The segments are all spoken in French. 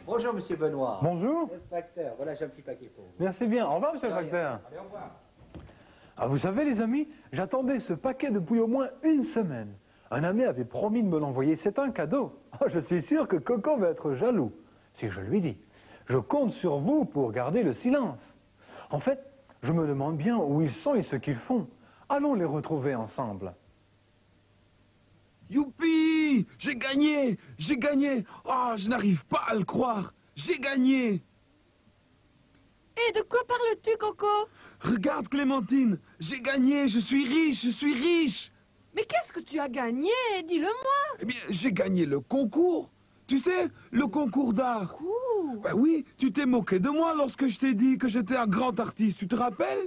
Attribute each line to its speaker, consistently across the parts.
Speaker 1: Bonjour, monsieur Benoît.
Speaker 2: Bonjour.
Speaker 1: C'est le facteur. Voilà, j'ai un petit paquet pour vous.
Speaker 2: Merci bien. Au revoir, monsieur le facteur.
Speaker 1: Allez, au revoir.
Speaker 2: Ah, vous savez, les amis, j'attendais ce paquet depuis au moins une semaine. Un ami avait promis de me l'envoyer. C'est un cadeau. Oh, je suis sûr que Coco va être jaloux. Si je lui dis, je compte sur vous pour garder le silence. En fait, je me demande bien où ils sont et ce qu'ils font. Allons les retrouver ensemble.
Speaker 3: Youpi! J'ai gagné! J'ai gagné! Ah, je n'arrive pas à le croire! J'ai gagné!
Speaker 4: Et de quoi parles-tu, Coco?
Speaker 3: Regarde, Clémentine! J'ai gagné! Je suis riche! Je suis riche!
Speaker 4: Mais qu'est-ce que tu as gagné? Dis-le-moi.
Speaker 3: Eh bien, j'ai gagné le concours! Tu sais, le concours d'art! Ben oui, tu t'es moqué de moi lorsque je t'ai dit que j'étais un grand artiste, tu te rappelles?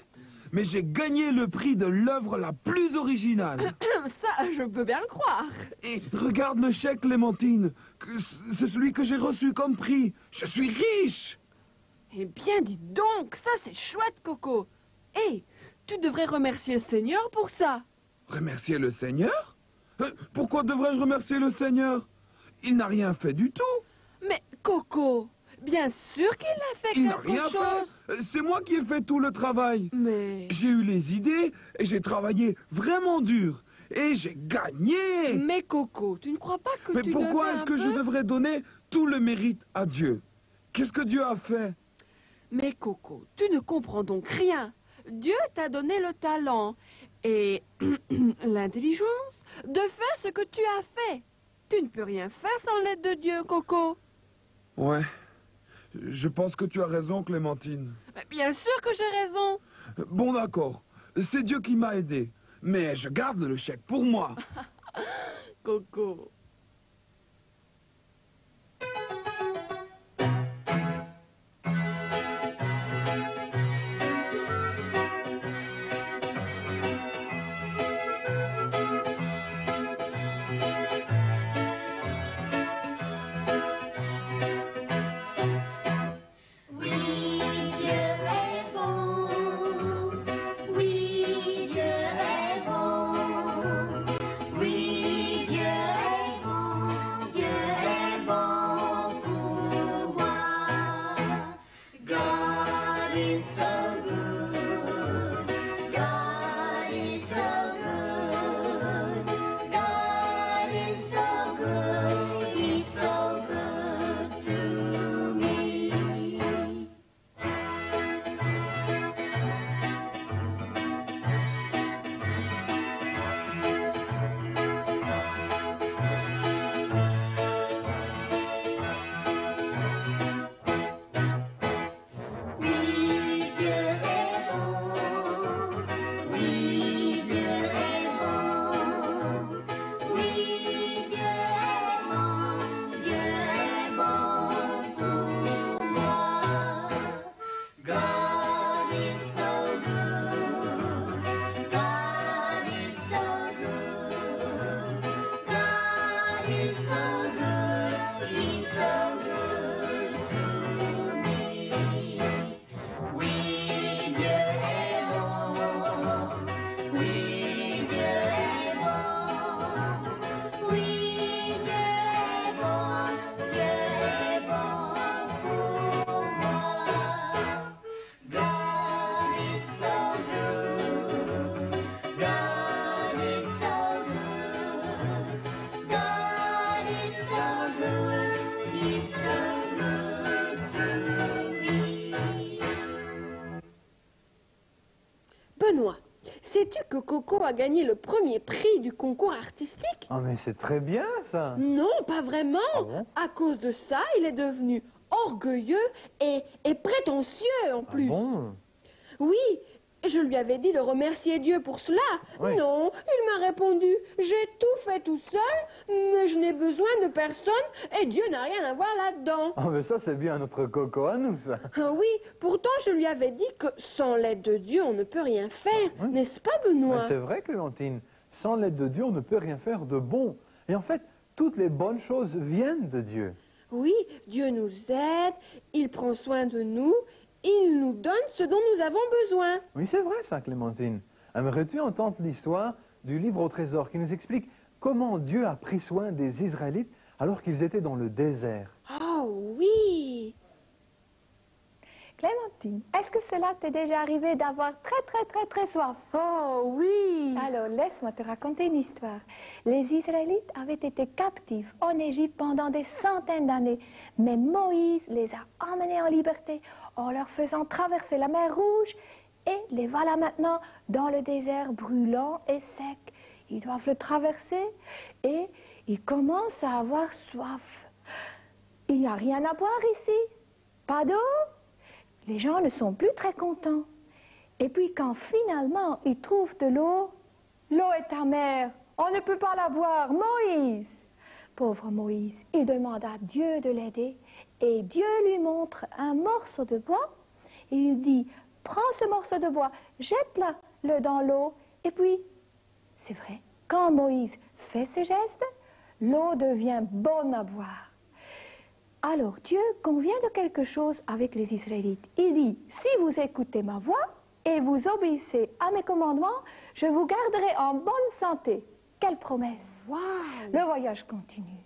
Speaker 3: Mais j'ai gagné le prix de l'œuvre la plus originale.
Speaker 4: Ça, je peux bien le croire.
Speaker 3: Et regarde le chèque, Clémentine. C'est celui que j'ai reçu comme prix. Je suis riche!
Speaker 4: Eh bien, dis donc, ça c'est chouette, Coco. Hé, tu devrais remercier le Seigneur pour ça.
Speaker 3: Remercier le Seigneur? Pourquoi devrais-je remercier le Seigneur? Il n'a rien fait du tout.
Speaker 4: Mais, Coco, bien sûr qu'il a fait
Speaker 3: Il n'a
Speaker 4: quelque
Speaker 3: rien
Speaker 4: chose.
Speaker 3: fait. C'est moi qui ai fait tout le travail.
Speaker 4: Mais...
Speaker 3: J'ai eu les idées et j'ai travaillé vraiment dur. Et j'ai gagné.
Speaker 4: Mais, Coco, tu ne crois pas que
Speaker 3: Mais
Speaker 4: tu
Speaker 3: pourquoi
Speaker 4: devrais
Speaker 3: est-ce
Speaker 4: un
Speaker 3: que je
Speaker 4: peu...
Speaker 3: devrais donner tout le mérite à Dieu? Qu'est-ce que Dieu a fait?
Speaker 4: Mais, Coco, tu ne comprends donc rien. Dieu t'a donné le talent et l'intelligence de faire ce que tu as fait. Tu ne peux rien faire sans l'aide de Dieu, Coco.
Speaker 3: Ouais, je pense que tu as raison, Clémentine.
Speaker 4: Mais bien sûr que j'ai raison.
Speaker 3: Bon, d'accord, c'est Dieu qui m'a aidé. Mais je garde le chèque pour moi.
Speaker 4: Coco. Benoît, sais-tu que Coco a gagné le premier prix du concours artistique?
Speaker 2: Ah, mais c'est très bien, ça.
Speaker 4: Non, pas vraiment.
Speaker 2: Ah bon?
Speaker 4: À cause de ça, il est devenu orgueilleux et prétentieux en plus.
Speaker 2: Ah bon?
Speaker 4: Oui, je lui avais dit de remercier Dieu pour cela.
Speaker 2: Oui.
Speaker 4: Non, il m'a répondu, j'ai tout fait tout seul, mais je n'ai besoin de personne et Dieu n'a rien à voir là-dedans.
Speaker 2: Ah, mais ça, c'est bien notre Coco à nous, ça.
Speaker 4: Ah oui, pourtant je lui avais dit que sans l'aide de Dieu, on ne peut rien faire,
Speaker 2: Oui.
Speaker 4: n'est-ce pas
Speaker 2: Mais
Speaker 4: Benoît?
Speaker 2: c'est vrai, Clémentine. Sans l'aide de Dieu, on ne peut rien faire de bon. Et en fait, toutes les bonnes choses viennent de Dieu.
Speaker 4: Oui, Dieu nous aide, il prend soin de nous, il nous donne ce dont nous avons besoin.
Speaker 2: Oui, c'est vrai, ça, Clémentine. Aimerais-tu entendre l'histoire du livre au trésor qui nous explique comment Dieu a pris soin des Israélites alors qu'ils étaient dans le désert?
Speaker 4: Oh oui!
Speaker 5: Clémentine, est-ce que cela t'est déjà arrivé d'avoir très soif?
Speaker 4: Oh oui.
Speaker 5: Alors, laisse-moi te raconter une histoire. Les Israélites avaient été captifs en Égypte pendant des centaines d'années, mais Moïse les a emmenés en liberté en leur faisant traverser la mer Rouge, et les voilà maintenant dans le désert brûlant et sec. Ils doivent le traverser et ils commencent à avoir soif. Il n'y a rien à boire ici, pas d'eau. Les gens ne sont plus très contents. Et puis quand finalement ils trouvent de l'eau, l'eau est amère, on ne peut pas la boire. Moïse, pauvre Moïse, il demande à Dieu de l'aider et Dieu lui montre un morceau de bois. Il lui dit, prends ce morceau de bois, jette-le dans l'eau. Et puis, c'est vrai, quand Moïse fait ce geste, l'eau devient bonne à boire. Alors Dieu convient de quelque chose avec les Israélites. Il dit, si vous écoutez ma voix et vous obéissez à mes commandements, je vous garderai en bonne santé. Quelle promesse!
Speaker 4: Wow.
Speaker 5: Le voyage continue.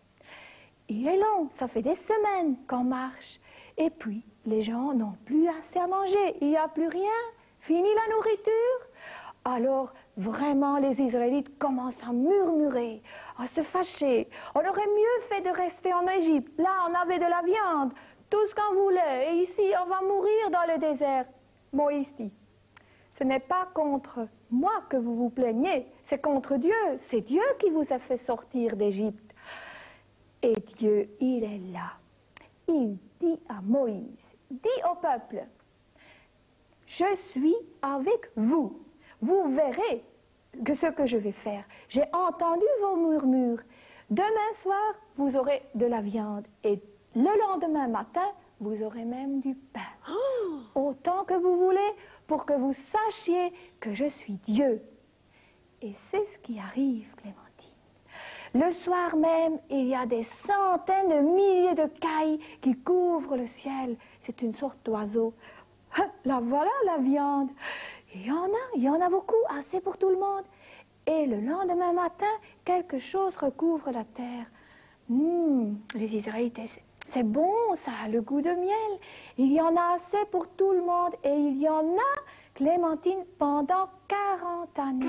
Speaker 5: Il est long, ça fait des semaines qu'on marche. Et puis, les gens n'ont plus assez à manger, il n'y a plus rien. Fini la nourriture. Alors, vraiment, les Israélites commencent à murmurer, à se fâcher. On aurait mieux fait de rester en Égypte. Là, on avait de la viande, tout ce qu'on voulait. Et ici, on va mourir dans le désert. Moïse dit, ce n'est pas contre moi que vous vous plaignez, c'est contre Dieu. C'est Dieu qui vous a fait sortir d'Égypte. Et Dieu, il est là. Il dit à Moïse, dis au peuple, je suis avec vous. Vous verrez que ce que je vais faire. J'ai entendu vos murmures. Demain soir, vous aurez de la viande. Et le lendemain matin, vous aurez même du pain. Autant que vous voulez, pour que vous sachiez que je suis Dieu. Et c'est ce qui arrive, Clémentine. Le soir même, il y a des centaines de milliers de cailles qui couvrent le ciel. C'est une sorte d'oiseau. Là, voilà la viande. Il y en a beaucoup, assez pour tout le monde. Et le lendemain matin, quelque chose recouvre la terre. Les Israélites, c'est bon, ça a le goût de miel. Il y en a assez pour tout le monde. Et il y en a, Clémentine, pendant 40 années.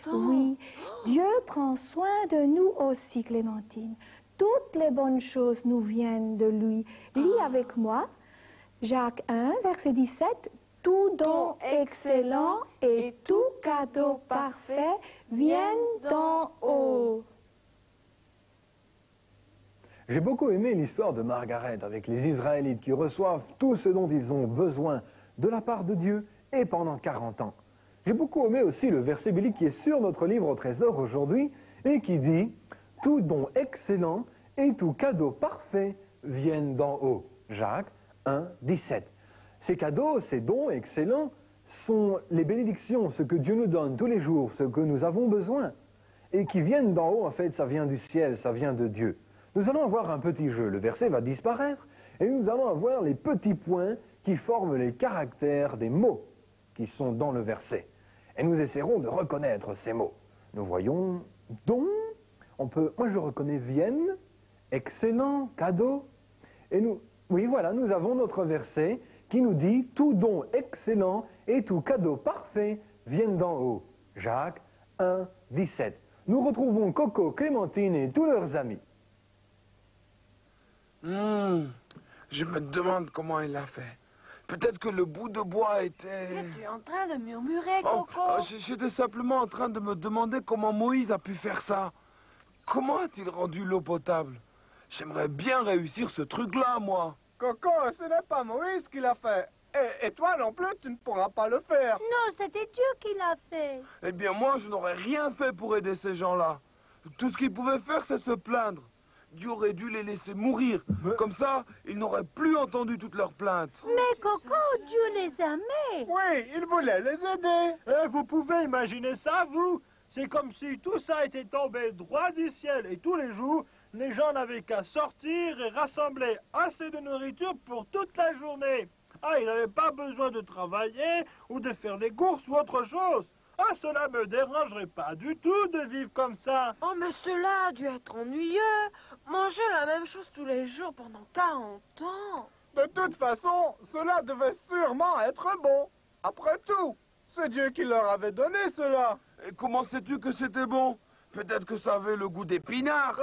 Speaker 4: 40 ans?
Speaker 5: Oui, Dieu prend soin de nous aussi, Clémentine. Toutes les bonnes choses nous viennent de lui. Lis avec moi, Jacques 1, verset 17. Tout don excellent et tout cadeau parfait viennent d'en haut.
Speaker 2: J'ai beaucoup aimé l'histoire de Margaret avec les Israélites qui reçoivent tout ce dont ils ont besoin de la part de Dieu et pendant 40 ans. J'ai beaucoup aimé aussi le verset biblique qui est sur notre livre au trésor aujourd'hui et qui dit « Tout don excellent et tout cadeau parfait viennent d'en haut ». Jacques 1, 17. Ces cadeaux, ces dons excellents sont les bénédictions, ce que Dieu nous donne tous les jours, ce que nous avons besoin. Et qui viennent d'en haut, en fait, ça vient du ciel, ça vient de Dieu. Nous allons avoir un petit jeu, le verset va disparaître, et nous allons avoir les petits points qui forment les caractères des mots qui sont dans le verset. Et nous essaierons de reconnaître ces mots. Nous voyons don, moi je reconnais vienne, excellent, cadeau, et oui voilà, nous avons notre verset qui nous dit « Tout don excellent et tout cadeau parfait viennent d'en haut ». Jacques 1, 17. Nous retrouvons Coco, Clémentine et tous leurs amis.
Speaker 3: Je me demande comment il a fait. Peut-être que le bout de bois était...
Speaker 4: Tu es en train de murmurer, Coco.
Speaker 3: J'étais simplement en train de me demander comment Moïse a pu faire ça. Comment a-t-il rendu l'eau potable? J'aimerais bien réussir ce truc-là, moi.
Speaker 1: Coco, ce n'est pas Moïse qui l'a fait. Et toi non plus, tu ne pourras pas le faire.
Speaker 6: Non, c'était Dieu qui l'a fait.
Speaker 3: Eh bien, moi, je n'aurais rien fait pour aider ces gens-là. Tout ce qu'ils pouvaient faire, c'est se plaindre. Dieu aurait dû les laisser mourir. Comme ça, ils n'auraient plus entendu toutes leurs plaintes.
Speaker 6: Mais Coco, Dieu les aimait.
Speaker 1: Oui, il voulait les aider.
Speaker 7: Vous pouvez imaginer ça, vous? C'est comme si tout ça était tombé droit du ciel et tous les jours, les gens n'avaient qu'à sortir et rassembler assez de nourriture pour toute la journée. Ah, ils n'avaient pas besoin de travailler ou de faire des courses ou autre chose. Ah, cela me dérangerait pas du tout de vivre comme ça.
Speaker 4: Oh, mais cela a dû être ennuyeux. Manger la même chose tous les jours pendant 40 ans.
Speaker 1: De toute façon, cela devait sûrement être bon. Après tout, c'est Dieu qui leur avait donné cela.
Speaker 3: Et comment sais-tu que c'était bon? Peut-être que ça avait le goût d'épinards.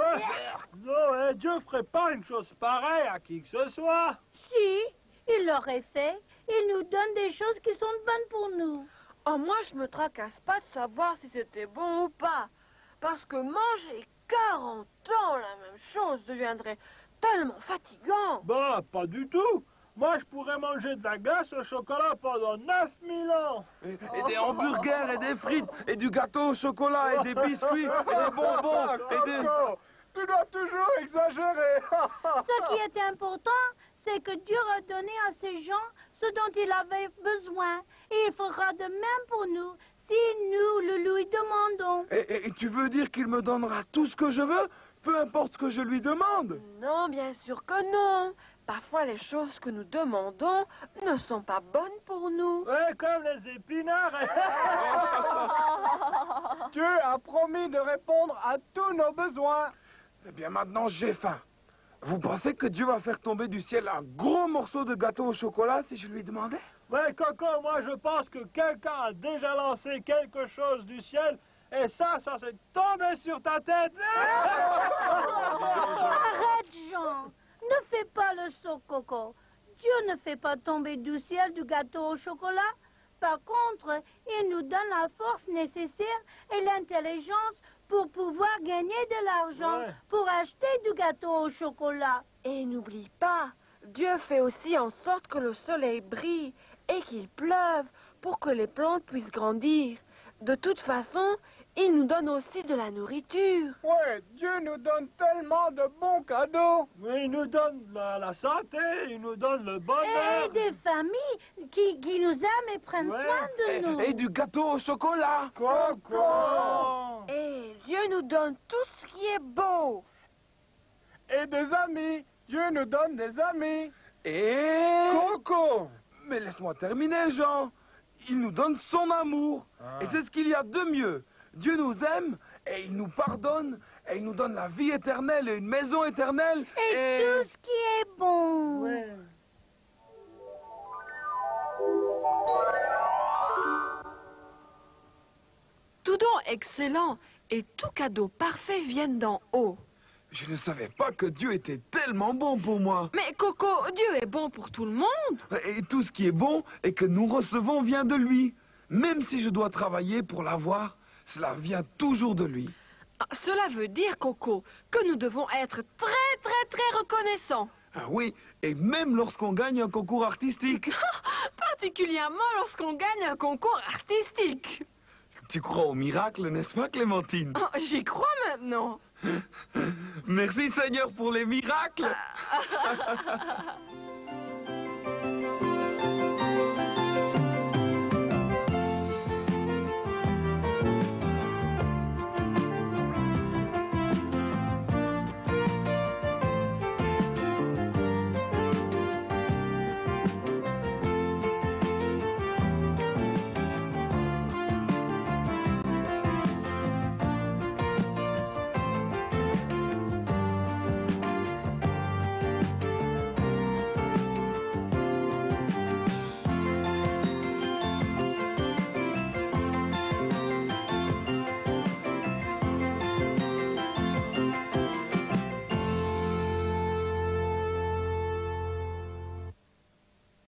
Speaker 7: Non, Dieu ferait pas une chose pareille à qui que ce soit.
Speaker 6: Si, il l'aurait fait. Il nous donne des choses qui sont bonnes pour nous.
Speaker 4: Oh, moi, je me tracasse pas de savoir si c'était bon ou pas. Parce que manger 40 ans la même chose deviendrait tellement fatigant.
Speaker 7: Bah, pas du tout. Moi, je pourrais manger de la glace au chocolat pendant 9000 ans.
Speaker 3: Et des hamburgers et des frites et du gâteau au chocolat et des biscuits et des bonbons et des...
Speaker 1: Coco, tu dois toujours exagérer.
Speaker 6: Ce qui est important, c'est que Dieu a donné à ces gens ce dont ils avaient besoin. Et il fera de même pour nous si nous le lui demandons.
Speaker 3: Et tu veux dire qu'il me donnera tout ce que je veux, peu importe ce que je lui demande?
Speaker 4: Non, bien sûr que non. Parfois, les choses que nous demandons ne sont pas bonnes pour nous.
Speaker 7: Ouais, comme les épinards.
Speaker 1: Dieu a promis de répondre à tous nos besoins.
Speaker 3: Eh bien maintenant j'ai faim. Vous pensez que Dieu va faire tomber du ciel un gros morceau de gâteau au chocolat si je lui demandais?
Speaker 7: Ouais, Coco, moi je pense que quelqu'un a déjà lancé quelque chose du ciel et ça s'est tombé sur ta tête.
Speaker 6: Arrête, Jean. Ne fais pas le saut, Coco. Dieu ne fait pas tomber du ciel du gâteau au chocolat. Par contre, il nous donne la force nécessaire et l'intelligence pour pouvoir gagner de l'argent
Speaker 7: Ouais.
Speaker 6: pour acheter du gâteau au chocolat.
Speaker 4: Et n'oublie pas, Dieu fait aussi en sorte que le soleil brille et qu'il pleuve pour que les plantes puissent grandir. De toute façon, il nous donne aussi de la nourriture.
Speaker 1: Ouais, Dieu nous donne tellement de bons cadeaux.
Speaker 7: Oui, il nous donne la santé, il nous donne le
Speaker 6: Et
Speaker 7: bonheur.
Speaker 6: des familles qui nous aiment et prennent
Speaker 7: Ouais.
Speaker 6: soin de nous.
Speaker 3: Et du gâteau au chocolat.
Speaker 1: Coco.
Speaker 4: Et Dieu nous donne tout ce qui est beau.
Speaker 1: Et des amis. Dieu nous donne des amis.
Speaker 3: Et...
Speaker 1: Coco.
Speaker 3: Mais laisse-moi terminer, Jean. Il nous donne son amour. Et c'est ce qu'il y a de mieux. Dieu nous aime et il nous pardonne et il nous donne la vie éternelle et une maison éternelle.
Speaker 6: Et tout ce qui est bon.
Speaker 7: Ouais.
Speaker 4: Tout don excellent et tout cadeau parfait viennent d'en haut.
Speaker 3: Je ne savais pas que Dieu était tellement bon pour moi.
Speaker 4: Mais Coco, Dieu est bon pour tout le monde.
Speaker 3: Et tout ce qui est bon et que nous recevons vient de lui. Même si je dois travailler pour l'avoir, cela vient toujours de lui.
Speaker 4: Ah, cela veut dire, Coco, que nous devons être très reconnaissants.
Speaker 3: Ah oui, et même lorsqu'on gagne un concours artistique.
Speaker 4: Particulièrement lorsqu'on gagne un concours artistique.
Speaker 3: Tu crois au miracle, n'est-ce pas, Clémentine?
Speaker 4: Oh, j'y crois maintenant.
Speaker 3: Merci Seigneur pour les miracles.